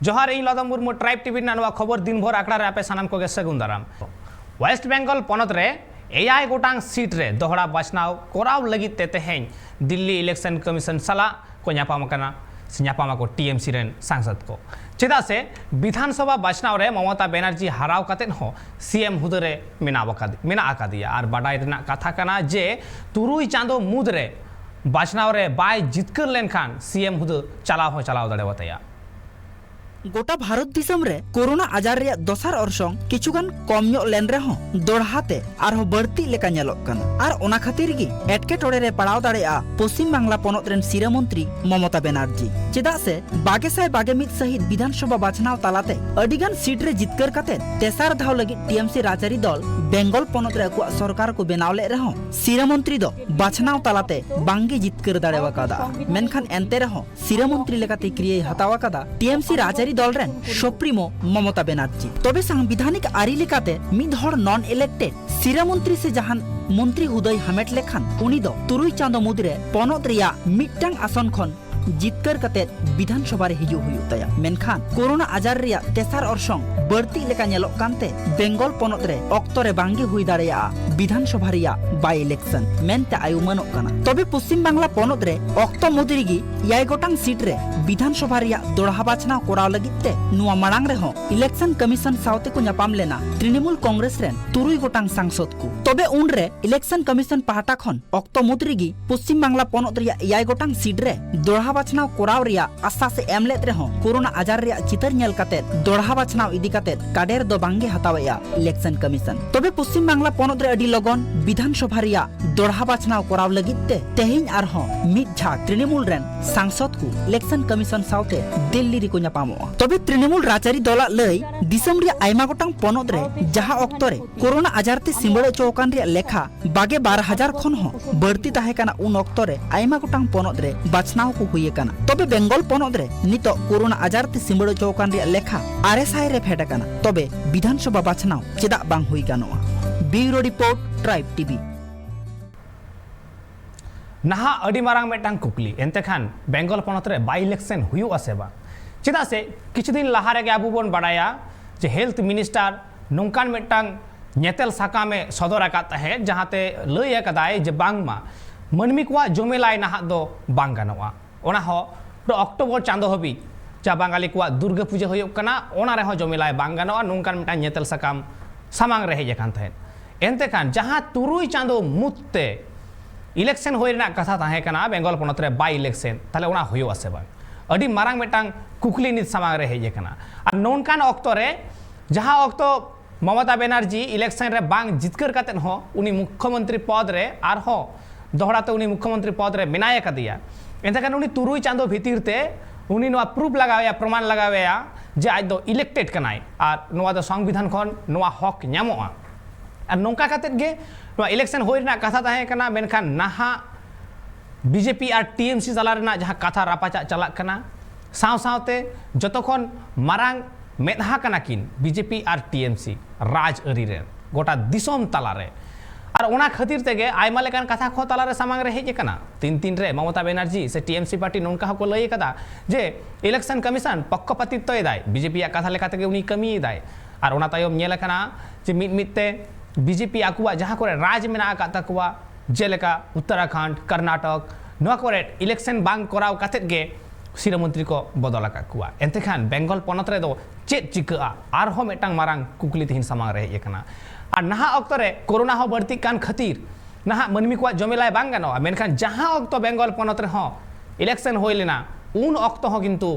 जोहार इन लदम Murmu tribe TV ना खबर दिन भर आकड़ा रे आपे सानाम को सगुन दाराम वेस्ट बेंगल पनत रे एआई गोटांग सीट रे दोहरा बाछनाव कोराव लगित ते तेहें दिल्ली इलेक्शन कमीशन सला को न्यापामा को टीएमसी रेन सांसद को चेदा से विधानसभा बाछनाव रे ममता बनर्जी हराव कातेन हो सीएम हुदे रे मेना आकादिया और बाडाय रेना कथा कना जे तुरुई चांदो मुद रे बाछनाव रे बाय जितकर लेनखान सीएम हुदे चलाव दाड़ेवताया गोटा भारत दिसम रे कोरोना आजार रे दोसार ऑर्सोंग किचुगान कम ᱧᱚᱜ ᱞᱮᱱ ᱨᱮᱦᱚᱸ ᱫᱚᱲᱦᱟᱛᱮ ᱟᱨᱦᱚᱸ ᱵᱟᱹᱲᱛᱤ ᱞᱮᱠᱟ ᱧᱮᱞᱚᱜ ᱠᱟᱱᱟ ᱟᱨ ᱚᱱᱟ ᱠᱷᱟᱹᱛᱤᱨ ᱜᱮ ᱮᱴᱠᱮᱴᱚᱬᱮ ᱨᱮ ᱯᱟᱲᱟᱣ ᱫᱟᱲᱮᱭᱟᱜᱼᱟ ᱯᱚᱥᱪᱤᱢ ᱵᱟᱝᱞᱟ ᱯᱚᱱᱚᱛ ᱨᱮᱱ ᱥᱤᱨᱟᱹ ᱢᱚᱱᱛᱨᱤ ᱢᱚᱢᱚᱛᱟ ᱵᱮᱱᱟᱨᱡᱤ ᱪᱮᱫᱟᱜ ᱥᱮ 2221 ᱥᱟᱹᱦᱤᱛ ᱵᱤᱫᱷᱟᱱᱥᱚभा ᱵᱟᱪᱷᱱᱟᱣ ᱛᱟᱞᱟᱛᱮ ᱟᱹᱰᱤᱜᱟᱱ ᱥᱤᱴ ᱨᱮ ᱡᱤᱛᱠᱟᱹᱨ ᱠᱟᱛᱮ ᱛᱮᱥᱟᱨ ᱫᱷᱟᱣ ᱞᱟᱹᱜᱤᱫ ᱴᱤएमसी ᱨᱟᱡᱽᱟᱹᱨᱤ ᱫᱚᱞ बेंगल पनत रे अकुआ सरकार को बनाव ले रहो सिरा मंत्री दो बाछनाव तालाते बांगे जितकर दाड़ेवा कादा मेनखान एंते रहो सिरा मंत्री लेकाते क्रिया हतावा कादा टीएमसी राजरी दल रेन सुप्रीमो ममता बनर्जी तबे संविधानिक आरी लेकाते मिद हर नॉन इलेक्टेड सिरा मंत्री से जहान मंत्री हुदय हामेट लेखान उनी दो तुरुई चांदो मुदरे पनत रिया मिटटांग आसन खन जितकर कते विधानसभा रे हिजु हुयु तया मेनखान कोरोना आजार रिया तेसार ऑर्सोंग बर्ती लेका नेलोक कानते बेंगल पनत रे ऑक्टो रे बांगे हुई दाड़ेया विधानसभा रिया बाय इलेक्शन मेनते आयुमानोक काना तबे पश्चिम बांगला पनत रे ऑक्टो मुदरिगी याय गोटांग सीट रे विधानसभा रिया दोड़हा बाछनाव कोराव लगिते नुवा मांग रे हो इलेक्शन कमीशन सावते को न्यापाम लेना तृणमूल कांग्रेस रेन तुरुई गोटांग सांसद को तबे उन रे इलेक्शन कमीशन पाहटा खन ऑक्टो मुदरिगी पश्चिम बांगला पनत रिया याय गोटांग सीट रे दोड़हा बाछनाव कोराव रिया आशा से एमलेत रे हो कोरोना आजार रिया चितर नेल काते दोड़हा बाछनाव इदी काते काडेर दो बांगे हतावया इलेक्शन कमीशन तबे पश्चिम बांगला पनत रे अडी लगन विधानसभा रिया दोड़हा बाछनाव कोराव लगिते तेहिं आरहो मिद झाक तृणमूल रेन सांसद को इलेक्शन कमीशन सावते दिल्ली रे को न्यापामो तबे तृणमूल राजरी दला लय दिसम रिया आयमा गोटांग पनत रे जहां ऑक्टो रे कोरोना आजार ते सिमबड़ चौकान रिया लेखा 12,000 खन हो बढ़ती ताहे काना उन ऑक्टो रे आयमा गोटांग पनत रे बाछनाव को हुई काना तबे बेंगल पनत रे नितो कोरोना आजार ते सिमबड़ चौकान रिया लेखा 600 रे फेटा काना तबे विधानसभा बाछनाव चेदा बांग हुई गानोआ ब्यूरो रिपोर्ट ट्राइब टीवी नहा अडी मारांग मेटांग कुकली एंते खान बेंगल पनत रे बाय इलेक्शन हुयु आसे बा चेदा से किछु दिन लहा रे आबू बोन बाडाया जे हेल्थ मिनिस्टर नोंकान मेटांग नेतेल साका में सदर आकात है जहाते लय आकादाय जे बांगमा मनमी को जमेलाय नहा दो बांग गानोआ ओना हो अक्टोबर चांदो हबी जा बांगाली को दुर्गा पूजा होयोग कना ओना रे हो जमेलाय बांग गानोआ नोंकान मेटांग नेतेल साकाम सामांग रे हेज कान थाहे एंते खान जहां तुरुई चांदो मुत्ते इलेक्शन होय रेना कथा ताहे कना बेंगल पनत रे बाय इलेक्शन ताले ओना होयो आसे बा अडी मारांग मेटांग कुकली नित सामांग रे हेज कना और नोनकान ऑक्टो रे जहां ऑक्टो ममता बनर्जी इलेक्शन रे बांग जितकर कातेन हो उनी मुख्यमंत्री पद रे आर हो दोहराते उनी मुख्यमंत्री पद रे बनाय का दिया एंते खान उनी तुरुई चांदो भीतिरते उनी नोआ प्रूफ लगावेया प्रमाण लगावेया जे आज दो इलेक्टेड कनाय आर नोआ दो संविधान खन नोआ हक न्यामोआ और नौका कातेद गे नोआ इलेक्शन होय रेना कथा ताहे कना मेनखान नाहा बीजेपी और टीएमसी चला रेना जहां कथा रापाचा चलाक कना साव सावते जतखन मारांग मेदहा कना किन बीजेपी और टीएमसी राज अरी रे गोटा दिसोम तला रे और ओना खातिर तेगे आयमा लेकान कथा खो तला रे सामांग रे हेज कना तीन रे ममता बनर्जी से टीएमसी पार्टी नोनका को लय कदा जे इलेक्शन कमीशन पक्षपातित्व तो दाय बीजेपी कथा लेका तेगे उनी कमी दाय और ओना तायम नेल कना जे मिदते बीजेपी आकुआ जहां करे राज मेना का तकुआ जेलेका उत्तराखंड कर्नाटक नोआ करे इलेक्शन बांग कराव कातेद गे सिरा मंत्री को बदल आकुआ एंते खान बेंगल पनत रे दो चेत चिका आर हो मेटांग मारांग कुकली तिहिन सामांग रे हेज कना और नहा ऑक्टो रे कोरोना हो बढ़ती कान खातिर नहा मनमी को जमेलाय बांग गानोआ मेनखान जहां ऑक्टो बेंगल पनत रे हो इलेक्शन होय लेना उन ऑक्टो हो किंतु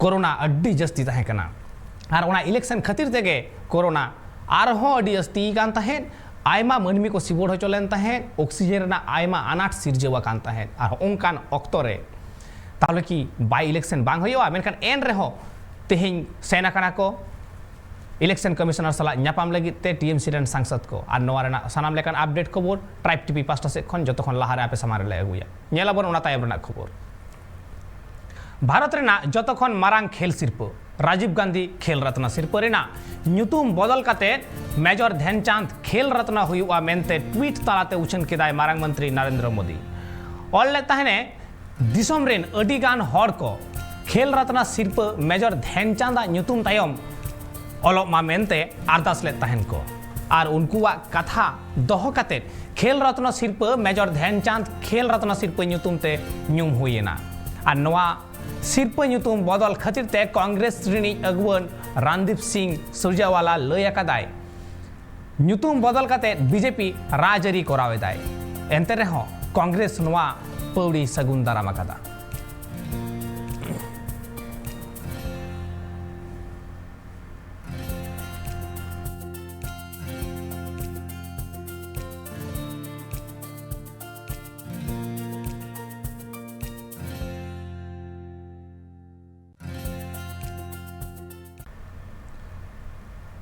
कोरोना अड्डी जस्ती ताहे कना और ओना इलेक्शन खातिर तेगे कोरोना आर हो अड्डी जस्ती कान ताहे आयमा मनमी को सिबोड़ हो चलेन ताहे ऑक्सीजन रेना आयमा अनाट सिरजेवा कान ताहे और ओंकान ऑक्टो रे ताहले कि बाय इलेक्शन बांग होयोआ मेनखान एन रे हो तेहिं सेना कना को इलेक्शन कमिश्नर सला न्यापाम लगित ते टीएमसी रेन सांसद को और नोआ रेना सानाम लेकान अपडेट खबर ट्राइब टीवी पास्टा से खन जतो खन लहारे आपे समारे ले अगुया नेलाबन ओना तायब रेना खबर भारत रेना जतो खन मारांग खेल सिरप राजीव गांधी खेल रत्न सिरप रेना न्यूतुम बदल काते मेजर ध्यानचंद खेल रत्न हुयुआ मेनते ट्वीट तालाते उछन केदाय मारांग मंत्री नरेंद्र मोदी ऑल ले ताहने दिसोम रेन अडी गान हर को खेल रत्न सिरपा मेजर ध्यानचंद ᱧᱩᱛᱩᱢ तायम ऑलोक मा मेनते आरदास ले तहन को और उनकुआ कथा दोहो कते खेल रत्न सिरपा मेजर ध्यानचंद खेल रत्न सिरपा ᱧᱩᱛᱩᱢ ते ᱧᱩᱢ हुईना और नवा सिरपा ᱧᱩᱛᱩᱢ बदल खातिर ते कांग्रेस रिनी अगुवन रणदीप सिंह सुरजेवाला लय अकादाय ᱧᱩᱛᱩᱢ बदल कते बीजेपी राजरी कोरावेदाय एंते रहो कांग्रेस नवा पौड़ी सगुन दाराम अकादा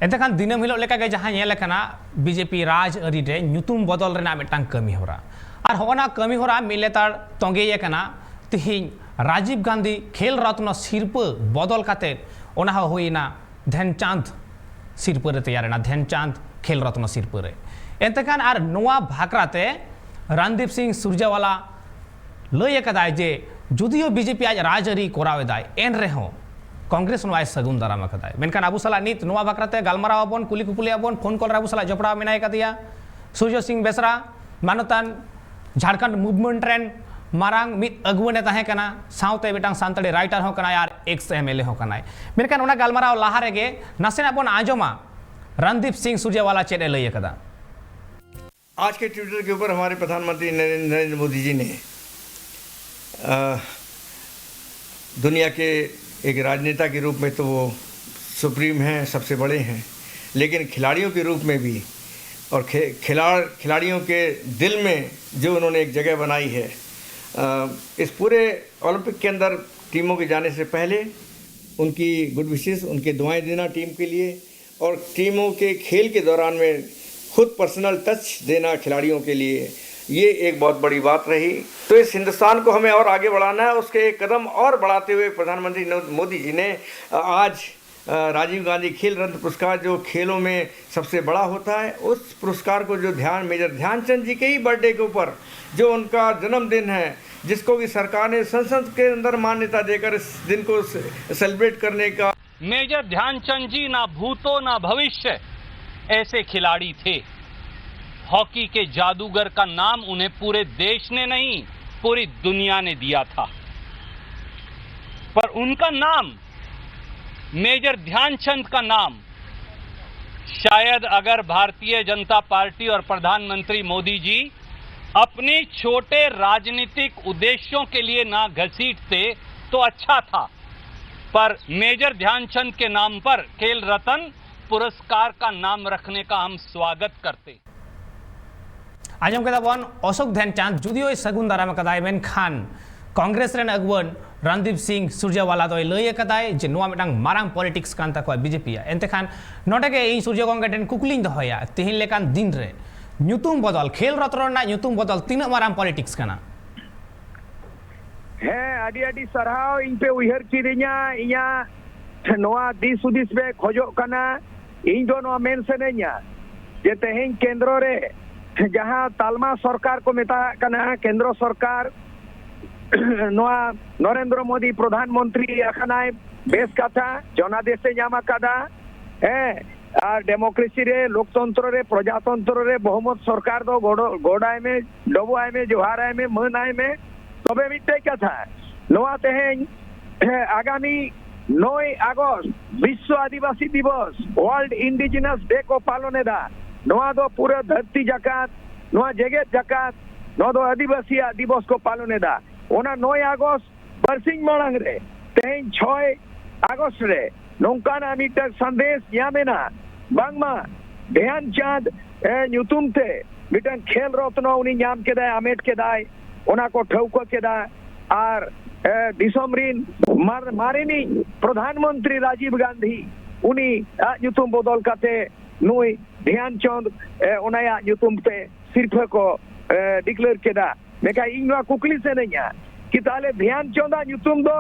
एंतखान दिनम हिलो लेका के जहां ये लेकना बीजेपी राज अरी रे ᱧᱩᱛᱩᱢ बदल रेना मिटांग कमी होरा और होना कमी होरा मिलेतार तोंगे ये कना तिहिं राजीव गांधी खेल रत्न सिरपा बदल काते ओना होइना ध्यानचंद सिरपा रे तैयारना ध्यानचंद खेल रत्न सिरपा रे एंतखान आर नोआ भाकराते रणदीप सिंह सुरजेवाला लय कदाय जे जुदियो बीजेपी आज राज अरी कोरावेदाय एन रेहो कांग्रेस नवाय सगुन दाराम अकादाय मेनखान आबू सला नित नोआ बाकराते गालमाराव आबोन कुली कुपुली आबोन फोन कॉल आबू सला जपड़ा मेनाय कदिया सूर्य सिंह बेसरा मानतान झारखंड मूवमेंट रेन मारांग मित अगुवने ताहे कना साउते बेटांग सांतड़े राइटर हो कना यार एक्स एमएलए हो कना मेनखान ओना गालमाराव लाहा रेगे नासेना बोन आजोमा रणदीप सिंह सुरजेवाला चेडे लय कदा आज के ट्विटर के ऊपर हमारे प्रधानमंत्री नरेंद्र मोदी जी ने दुनिया के एक राजनेता के रूप में तो वो सुप्रीम हैं, सबसे बड़े हैं, लेकिन खिलाड़ियों के रूप में भी और खिलाड़ियों के दिल में जो उन्होंने एक जगह बनाई है, इस पूरे ओलंपिक के अंदर टीमों के जाने से पहले उनकी गुड विशेस, उनके दुआएं देना टीम के लिए और टीमों के खेल के दौरान में खुद पर्सनल टच देना खिलाड़ियों के लिए, ये एक बहुत बड़ी बात रही। तो इस हिंदुस्तान को हमें और आगे बढ़ाना है। उसके एक कदम और बढ़ाते हुए प्रधानमंत्री मोदी जी ने आज राजीव गांधी खेल रत्न पुरस्कार, जो खेलों में सबसे बड़ा होता है, उस पुरस्कार को जो मेजर ध्यानचंद जी के ही बर्थडे के ऊपर जो उनका जन्मदिन है, जिसको कि सरकार ने संसद के अंदर मान्यता देकर इस दिन को सेलिब्रेट करने का। मेजर ध्यानचंद जी ना भूतो ना भविष्य ऐसे खिलाड़ी थे। हॉकी के जादूगर का नाम उन्हें पूरे देश ने नहीं, पूरी दुनिया ने दिया था। पर उनका नाम, मेजर ध्यानचंद का नाम, शायद अगर भारतीय जनता पार्टी और प्रधानमंत्री मोदी जी अपने छोटे राजनीतिक उद्देश्यों के लिए ना घसीटते तो अच्छा था। पर मेजर ध्यानचंद के नाम पर खेल रत्न पुरस्कार का नाम रखने का हम स्वागत करते। आजम के बन अशोक ध्यानचंद जुदियो सगुन दाराम कदाय मेनखान कांग्रेस रेन अगुवन रणदीप सिंह सुरजेवाला दो लय कदाय जे नोआ मिटांग मारांग पॉलिटिक्स कान तक बीजेपी एंतेखान नोटे के इन सूर्य गंगा टेन कुकलिंग दहया तिहिन लेकान दिन रे ᱧᱩᱛᱩᱢ बदल खेल रत्न ना ᱧᱩᱛᱩᱢ बदल तीना मारांग पॉलिटिक्स काना है आदि आदि सरहाव इन पे उहर चिरिnya इया नोआ दिस सुदिस बे खोजो काना इन दो नोआ मेन सेनेnya जे तेहेन केंद्र रे जहां तालमा सरकार को मेता काना केंद्र सरकार नोआ नरेंद्र मोदी प्रधानमंत्री अखनाय बेस कथा जनादेश से ᱧᱟᱢ कादा है और डेमोक्रेसी रे लोकतंत्र रे प्रजातंत्र रे बहुमत सरकार दो गोडाय में डबुआय में जोहाराय में मनाय में तबे मिटे कथा नोआ तेहेन आगामी 9 अगस्त विश्व आदिवासी दिवस वर्ल्ड इंडिजिनस डे को पालन दा नोआ दो पूरे धरती जकात नोआ जगत जकात नो दो आदिवासी दिवस को पालन दा ओना 9 अगस्त बरसिंग मांग रे तेहेन 6 अगस्त रे नौकाना मीटर संदेश यामेना बांगमा ध्यानचंद ᱧᱩᱛᱩᱢ ते मिटन खेल रत्न उनी ᱧᱟᱢ केदाय आमेट केदाय ओना को ठौको केदा आर दिसम रिन मारेनी प्रधानमंत्री राजीव गांधी उनी ᱧᱩᱛᱩᱢ बदल काते नुई ध्यानचंद ओनाया ᱧᱩᱛᱩᱢ ते सिर्फ को डिक्लेयर केदा मेका इनवा कुकली से नैया कि ताले ध्यानचंद ᱧᱩᱛᱩᱢ दो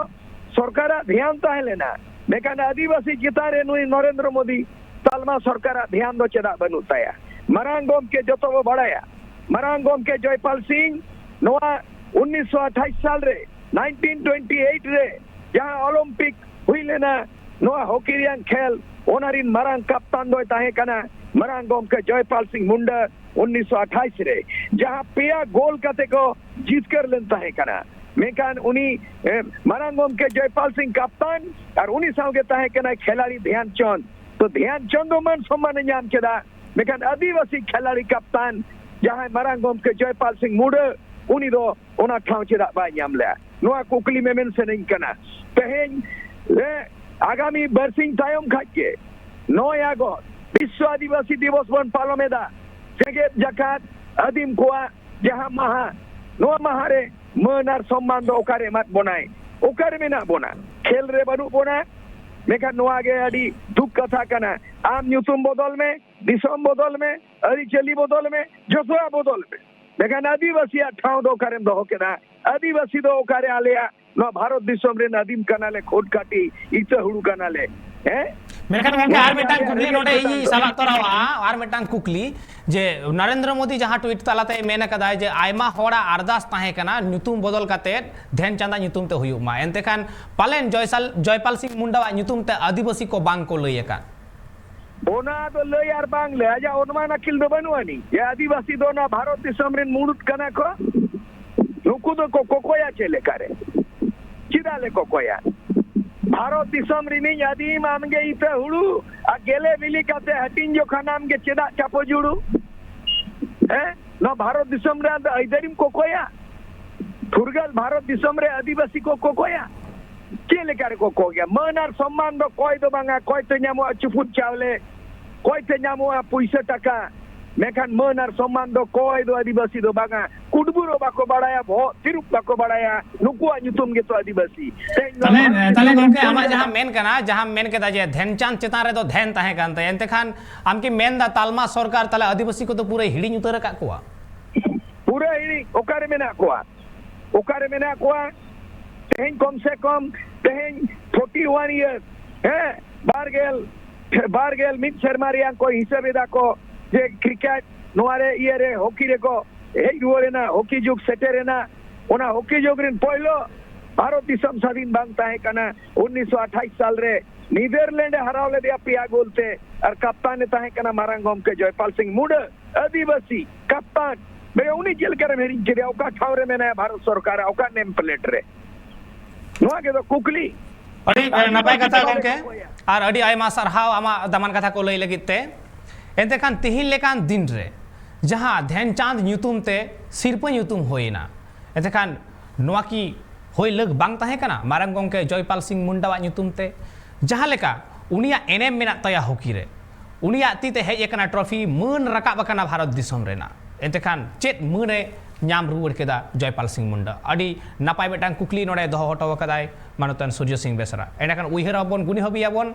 सरकार ध्यान ताहेलेना मेका आदिवासी चितारे नुई नरेंद्र मोदी तालमा सरकार ध्यान दो चेदा बनुताया मरांग गोम के जो वो बढ़ाया मरांग गोम के जयपाल सिंह नोआ 1928 साल रे 1928 रे जहां ओलंपिक हुई लेना नोआ हॉकी रियान खेल ओनारिन मारांग कप्तान दोय ताहे कना मारांग गोमके जयपाल सिंह मुंडा 1928 रे जहां पेया गोल कते को जीतकर लेन ताहे कना मेकान उनी मारांग गोमके जयपाल सिंह कप्तान और उनी साउगे ताहे कना खिलाड़ी ध्यानचंद तो ध्यानचंद दो मान सम्मान ᱧᱟᱢ केदा मेकान आदिवासी खिलाड़ी कप्तान जहां मारांग गोमके जयपाल सिंह मुंडा उनी दो ओना ठाव चेदा बा ᱧᱟᱢ ले नोआ कुकली में मेन सेनिंग कना तेहेन ले आगामी बरसिंग तायम खाके 9 अगस्त विश्व आदिवासी दिवस बन पालोमेदा जेगेत जाकात आदिम कोआ जहां महा नोआ महारे मनार सम्मान दो ओकारे मत बनाए ओकारे में ना बना खेल रे बनु बना मेका नोआ गे अडी दुख कथा कना आम ᱧᱩᱛᱩᱢ बदल में दिसम बदल में अरी चली बदल में जोसुआ बदल में मेका आदिवासी ठाव दो ओकारे दो केदा आदिवासी दो ओकारे आलेया नो भारत दिसम रे आदिम कनाले खोट काटी इता हुडू कनाले हैं मेनखान गंके आर मिटांग कुकली नोडे इ साला तोरावा आर मिटांग कुकली जे नरेंद्र मोदी जहां ट्वीट तालाते मेन कदाय जे आयमा होड़ा अरदास ताहे कना ᱧᱩᱛᱩᱢ बदल काते ध्यान चंदा ᱧᱩᱛᱩᱢ ते हुयु मा एनते खान पालेन जयपाल सिंह मुंडा ᱧᱩᱛᱩᱢ ते आदिवासी को बांग को लई का ओना तो लय यार बांग ले आजा ओनमा नकिल दो बनुआनी ये आदिवासी दो ना भारत दिसम रे मुडुत कना को नुकु दो को कोकोया चले करे चिदा ले कोकोया भारत दिसम रिनी आदिम आमगे इते हुडू आ गेले बिली काते हटिन जो खानाम के चेदा चापो जुडू हैं न भारत दिसम रे इधरिम कोकोया फुरगल भारत दिसम रे आदिवासी को कोकोया चेले करे कोको गया मनार सम्मान दो कोई दो बांगा कोई तो ᱧᱟᱢᱚᱜᱼᱟ चुफुट चावले कोई तो ᱧᱟᱢᱚᱜᱼᱟ पुइसा टाका मेखान मनार सम्मान दो कोई दो आदिवासी दो बांगा कुडबुरो बाको बड़ाया भो तिरुप बाको बड़ाया नुकुआ ᱧᱩᱛᱩᱢ गे तो आदिवासी तले गंके आमा जहां मेन कना जहां मेन केदा जे ध्यानचंद चेतान रे दो ध्यान ताहे कान ते एनते खान आम की मेन दा तालमा सरकार तले आदिवासी को तो पूरे हिड़ी उतर का कोआ पूरा हिड़ी ओकारे मेना कोआ तेहेन कम से कम तेहेन 41 इयर्स है बारगेल मिड शर्मारिया को हिसाब एदा को जे क्रिकेट नोआरे इयरे हॉकी रे को हेई रुवरेना हॉकी जुग सेटेरेना ओना हॉकी जुग रिन पहलो भारत दिसम स्वाधीन बांग ताहे कना 1928 साल रे नीदरलैंड हरावले दिया पिया गोलते और कप्तान ने ताहे कना मारांग गोमके जयपाल सिंह मुंडा आदिवासी कप्तान बे उनी जेल करे मेरी जेरे ओका ठावरे में ना भारत सरकार ओका नेम प्लेट रे नोआ के तो कुकली अडी नपाय कथा गंके आर अडी आयमा सरहाव आमा दमन कथा को लई लगिते एनते खान तिहिन लेकान दिन रे जहां ध्यानचंद ᱧᱩᱛᱩᱢ ते सिरपा ᱧᱩᱛᱩᱢ होइना एनते खान नोआ की होय लग बांग ताहे कना मारांग गोमके जयपाल सिंह मुंडा ᱧᱩᱛᱩᱢ ते जहां लेका उनिया एनएम मेना तया हॉकी रे उनिया तीते हेज एकना ट्रॉफी मान रकाब कना भारत दिसम रेना एनते खान चेत माने ᱧᱟᱢ रुवाड़ केदा जयपाल सिंह मुंडा अडी नापाय बेटांग कुकली नोडे दोहो हटो कदाय मानतन सूर्य सिंह बेसरा एंडखान उइहर आबन गुनी हबियाबन